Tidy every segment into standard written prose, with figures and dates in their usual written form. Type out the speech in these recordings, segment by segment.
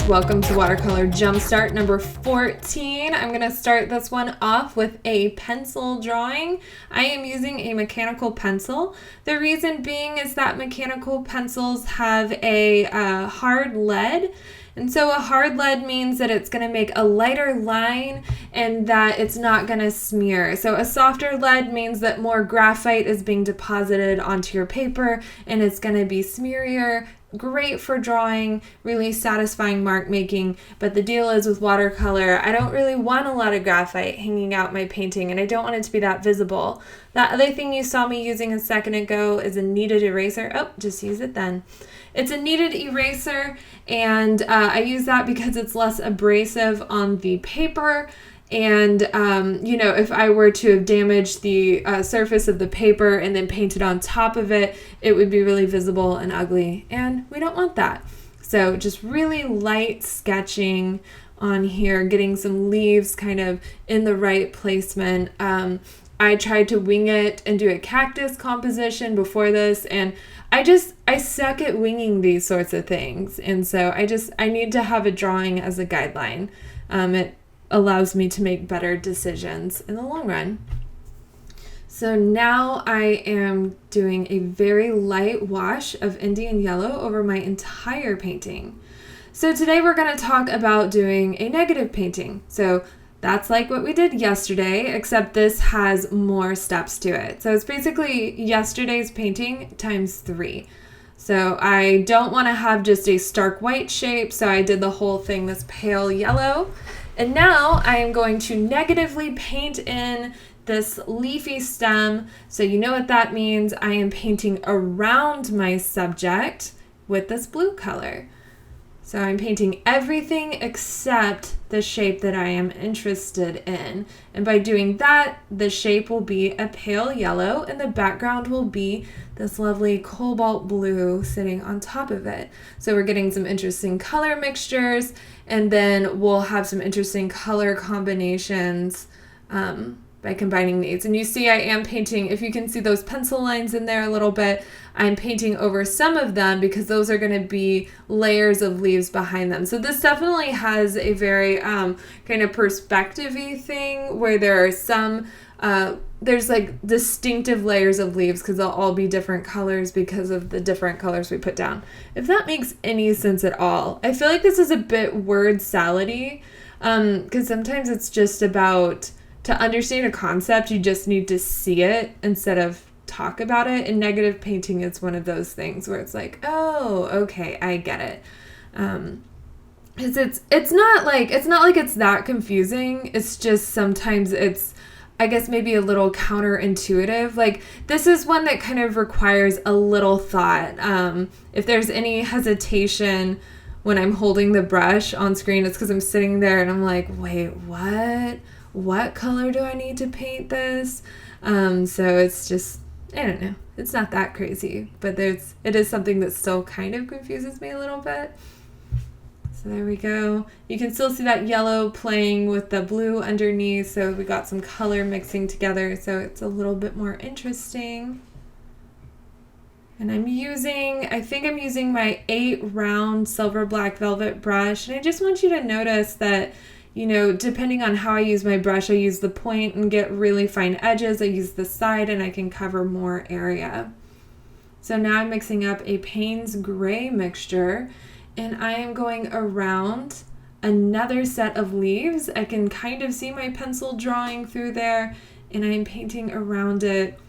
Welcome to Watercolor Jumpstart number 14. I'm going to start this one off with a pencil drawing. I am using a mechanical pencil. The reason being is that mechanical pencils have a hard lead. And so a hard lead means that it's going to make a lighter line and that it's not going to smear. So a softer lead means that more graphite is being deposited onto your paper and it's going to be smearier. Great for drawing, really satisfying mark making, but the deal is with watercolor, I don't really want a lot of graphite hanging out my painting and I don't want it to be that visible. That other thing you saw me using a second ago is a kneaded eraser. Oh, just use it then. It's a kneaded eraser and I use that because it's less abrasive on the paper. And, if I were to have damaged the surface of the paper and then painted on top of it, it would be really visible and ugly. And we don't want that. So just really light sketching on here, getting some leaves kind of in the right placement. I tried to wing it and do a cactus composition before this. And I suck at winging these sorts of things. And so I need to have a drawing as a guideline. It allows me to make better decisions in the long run. So now I am doing a very light wash of Indian yellow over my entire painting. So today we're going to talk about doing a negative painting. So that's like what we did yesterday, except this has more steps to it. So it's basically yesterday's painting times 3. So I don't want to have just a stark white shape, so I did the whole thing this pale yellow. And now I am going to negatively paint in this leafy stem. So you know what that means. I am painting around my subject with this blue color. So I'm painting everything except the shape that I am interested in. And by doing that, the shape will be a pale yellow and the background will be this lovely cobalt blue sitting on top of it. So we're getting some interesting color mixtures and then we'll have some interesting color combinations by combining these. And you see I am painting, if you can see those pencil lines in there a little bit, I'm painting over some of them because those are going to be layers of leaves behind them. So this definitely has a very kind of perspective-y thing where there are some, there's like distinctive layers of leaves because they'll all be different colors because of the different colors we put down. If that makes any sense at all. I feel like this is a bit word salad-y because sometimes it's just about, to understand a concept, you just need to see it instead of talk about it. And negative painting is one of those things where it's like, oh, okay, I get it. It's not like it's that confusing. It's just sometimes it's, I guess, maybe a little counterintuitive. Like this is one that kind of requires a little thought. If there's any hesitation when I'm holding the brush on screen, it's because I'm sitting there and I'm like, wait, what? What color do I need to paint this? So it's just, I don't know. It's not that crazy, but it is something that still kind of confuses me a little bit. So there we go. You can still see that yellow playing with the blue underneath. So we got some color mixing together. So it's a little bit more interesting. And I think I'm using my 8 round silver black velvet brush. And I just want you to notice that, depending on how I use my brush, I use the point and get really fine edges. I use the side and I can cover more area. So now I'm mixing up a Payne's gray mixture and I am going around another set of leaves. I can kind of see my pencil drawing through there and I'm painting around it.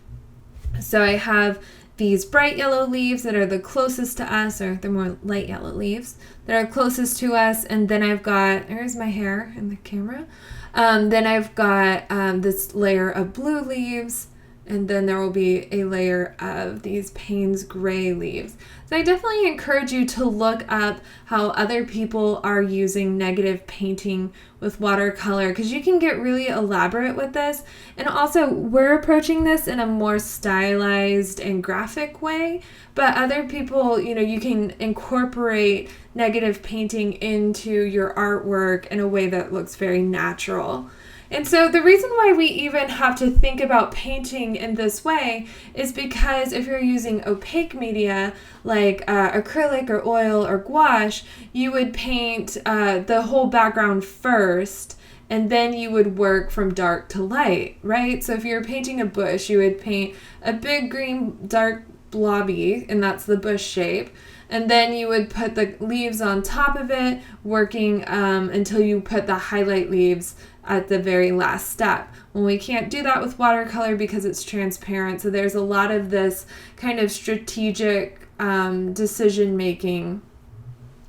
So I have these bright yellow leaves that are the closest to us, or they're more light yellow leaves that are closest to us. And then I've got, there's my hair in the camera. Then I've got this layer of blue leaves, and then there will be a layer of these Payne's gray leaves. So I definitely encourage you to look up how other people are using negative painting with watercolor because you can get really elaborate with this. And also we're approaching this in a more stylized and graphic way, but other people, you can incorporate negative painting into your artwork in a way that looks very natural. And so the reason why we even have to think about painting in this way is because if you're using opaque media like acrylic or oil or gouache, you would paint the whole background first, and then you would work from dark to light, right? So if you're painting a bush, you would paint a big green dark blobby, and that's the bush shape. And then you would put the leaves on top of it, working until you put the highlight leaves at the very last step. Well, we can't do that with watercolor because it's transparent. So there's a lot of this kind of strategic decision making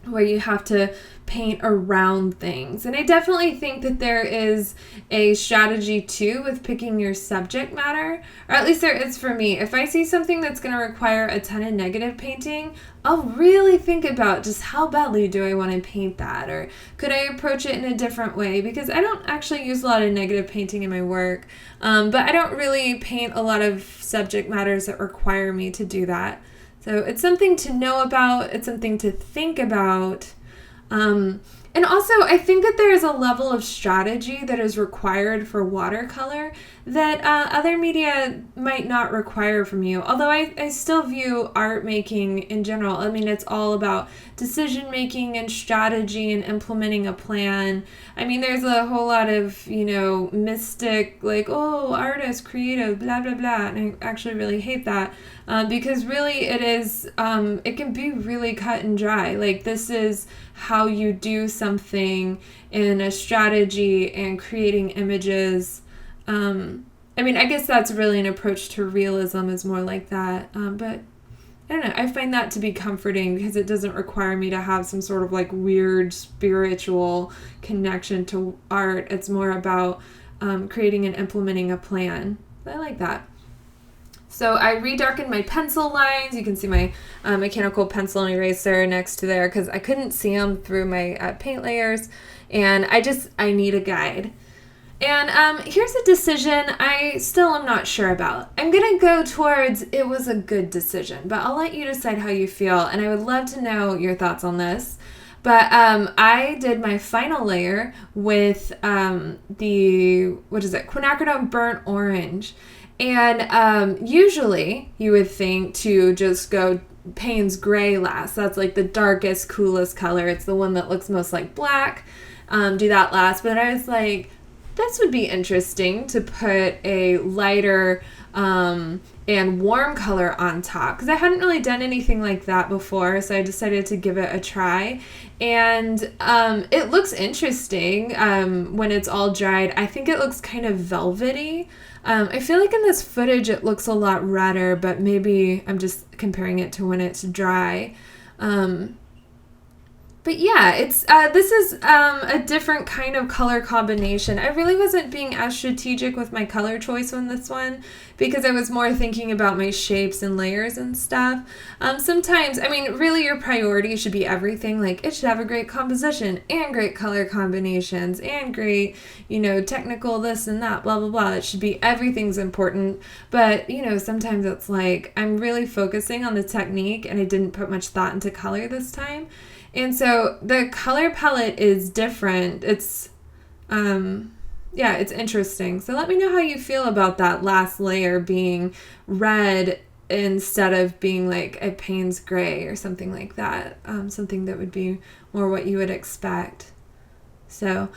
where you have to paint around things. And I definitely think that there is a strategy too with picking your subject matter, or at least there is for me. If I see something that's going to require a ton of negative painting, I'll really think about just how badly do I want to paint that, or could I approach it in a different way, because I don't actually use a lot of negative painting in my work, but I don't really paint a lot of subject matters that require me to do that. So it's something to know about, it's something to think about. And also, I think that there is a level of strategy that is required for watercolor that other media might not require from you. Although I still view art making in general, I mean, it's all about decision making and strategy and implementing a plan. I mean, there's a whole lot of, mystic, like, oh, artist, creative, blah, blah, blah. And I actually really hate that because really it is, it can be really cut and dry. Like, this is how you do something in a strategy and creating images. I mean, I guess that's really an approach to realism, is more like that. But I don't know, I find that to be comforting because it doesn't require me to have some sort of like weird spiritual connection to art. It's more about creating and implementing a plan. I like that. So I redarkened my pencil lines. You can see my mechanical pencil and eraser next to there because I couldn't see them through my paint layers. And I need a guide. And here's a decision I still am not sure about. I'm going to go towards it was a good decision, but I'll let you decide how you feel. And I would love to know your thoughts on this. But I did my final layer with quinacridone burnt orange. And usually you would think to just go Payne's gray last. That's like the darkest, coolest color. It's the one that looks most like black. Do that last. But I was like, this would be interesting to put a lighter and warm color on top, because I hadn't really done anything like that before, so I decided to give it a try. And it looks interesting when it's all dried. I think it looks kind of velvety. I feel like in this footage it looks a lot redder, but maybe I'm just comparing it to when it's dry. But yeah, it's this is a different kind of color combination. I really wasn't being as strategic with my color choice on this one because I was more thinking about my shapes and layers and stuff. Sometimes, I mean, really your priority should be everything. Like, it should have a great composition and great color combinations and great, technical this and that, blah, blah, blah. It should be everything's important. But, sometimes it's like I'm really focusing on the technique and I didn't put much thought into color this time. And so the color palette is different. It's, it's interesting. So let me know how you feel about that last layer being red instead of being like a Payne's gray or something like that. Something that would be more what you would expect. So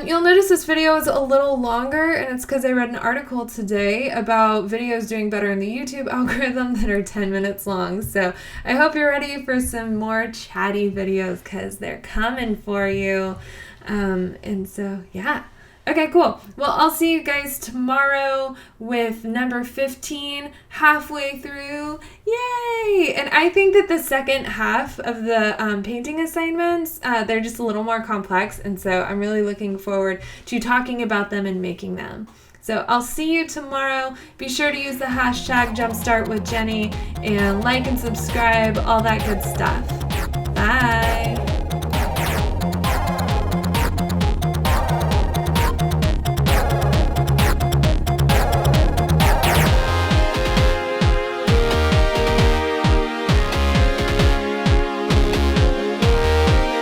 you'll notice this video is a little longer, and it's because I read an article today about videos doing better in the YouTube algorithm that are 10 minutes long. So I hope you're ready for some more chatty videos because they're coming for you. And so, yeah. Okay, cool. Well, I'll see you guys tomorrow with number 15, halfway through. Yay! And I think that the second half of the painting assignments, they're just a little more complex. And so I'm really looking forward to talking about them and making them. So I'll see you tomorrow. Be sure to use the hashtag Jumpstart with Jenny and like and subscribe, all that good stuff. Bye!